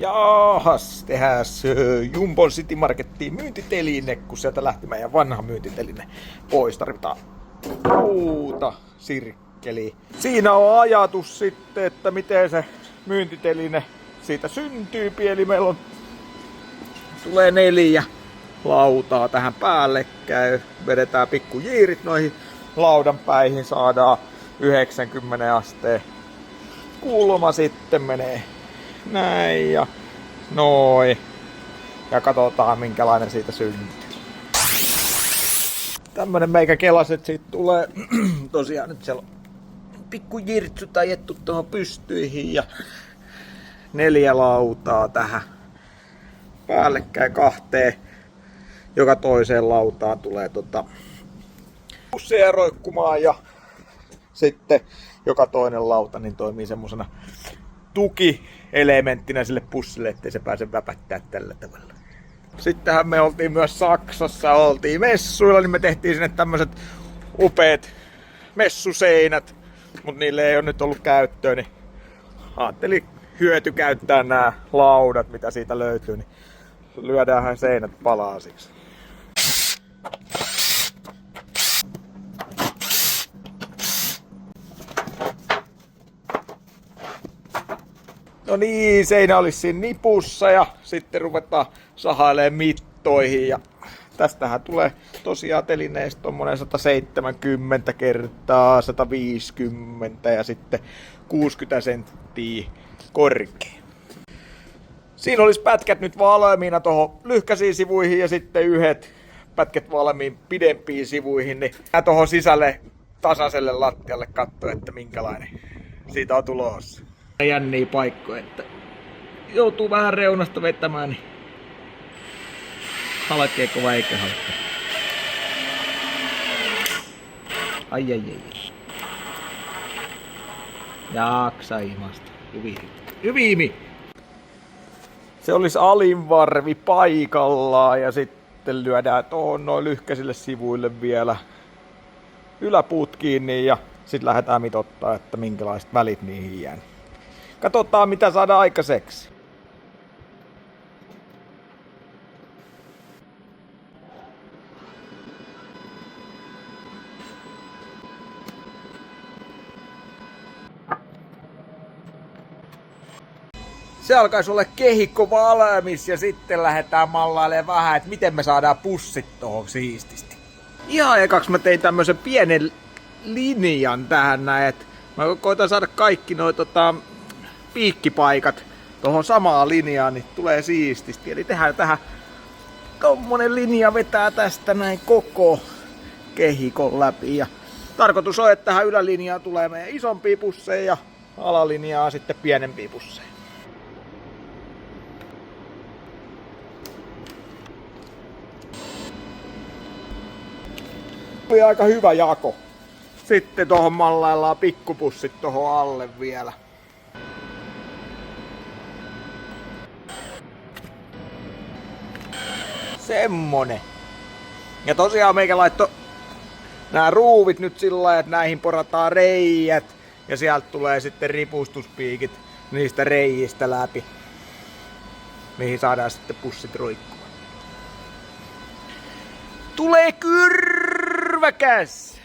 Jaahas, tehäs Jumbon City Markettiin myyntiteline, kun sieltä lähti meidän vanha myyntiteline pois. Tarvitaan muuta sirkkeli. Siinä on ajatus sitten, että miten se myyntiteline siitä syntyy. Eli meillä tulee 4 lautaa tähän päällekkäin. Vedetään pikkujiirit noihin laudan päihin, saadaan 90 asteen kulma, sitten menee näin ja noin. Ja katsotaan minkälainen siitä syntyy. Tämmönen meikä kelas, että siitä tulee tosiaan nyt siellä on pikku jirtsut ajettu tuohon pystyihin ja 4 lautaa tähän päällekkäin 2. Joka toiseen lautaan tulee pusseja roikkumaan ja sitten joka toinen lauta niin toimii semmosena tukielementtinä sille pussille, ettei se pääse väpättää tällä tavalla. Sittenhän me oltiin myös Saksassa, oltiin messuilla, niin me tehtiin sinne tämmöset upeat messuseinät, mutta niille ei ole nyt ollut käyttöä, niin ajattelin hyötykäyttää nämä laudat, mitä siitä löytyy, niin lyödäänhän seinät palasiksi. No niin, seinä olisi siinä nipussa ja sitten ruvetaan sahailemaan mittoihin ja tästähän tulee tosiaan telineestä tommonen 170 kertaa 150 ja sitten 60 senttiä korkea. Siinä olisi pätkät nyt valmiina tuohon lyhkäisiin sivuihin ja sitten yhdet pätkät valmiin pidempiin sivuihin, niin mä tuohon sisälle tasaiselle lattialle katsoa, että minkälainen siitä on tulossa. Jänniä paikkoja, että joutuu vähän reunasta vetämään, niin halkeeko vai eikä halkea. Ai. Jaksa imasta. Hyvimi. Se olisi alinvarvi paikallaan ja sitten lyödään tuohon noin lyhkäisille sivuille vielä yläpuut kiinni ja sitten lähdetään mitottaa, että minkälaiset välit niihin jää. Katsotaan mitä saadaan aikaiseksi. Se alkaisi olla kehikko valmis ja sitten lähdetään mallailemaan vähän, että miten me saadaan pussit tohon siististi. Ihan ekaksi mä tein tämmösen pienen linjan tähän näin, että mä koitan saada kaikki noi piikkipaikat tohon samaan linjaan, niin tulee siististi. Eli tehdään tähän tommonen linja, vetää tästä näin koko kehikon läpi. Ja tarkoitus on, että tähän ylälinjaan tulee meidän isompia pusseja ja alalinjaa sitten pienempiä pusseja. Oli aika hyvä jako. Sitten tohon mallaillaan pikkupussit tohon alle vielä. Semmonen. Ja tosiaan meikä laittoi nämä ruuvit nyt sillä lailla, että näihin porataan reijät. Ja sieltä tulee sitten ripustuspiikit niistä reijistä läpi. Mihin saadaan sitten pussit roikkumaan. Tulee kyrväkäs!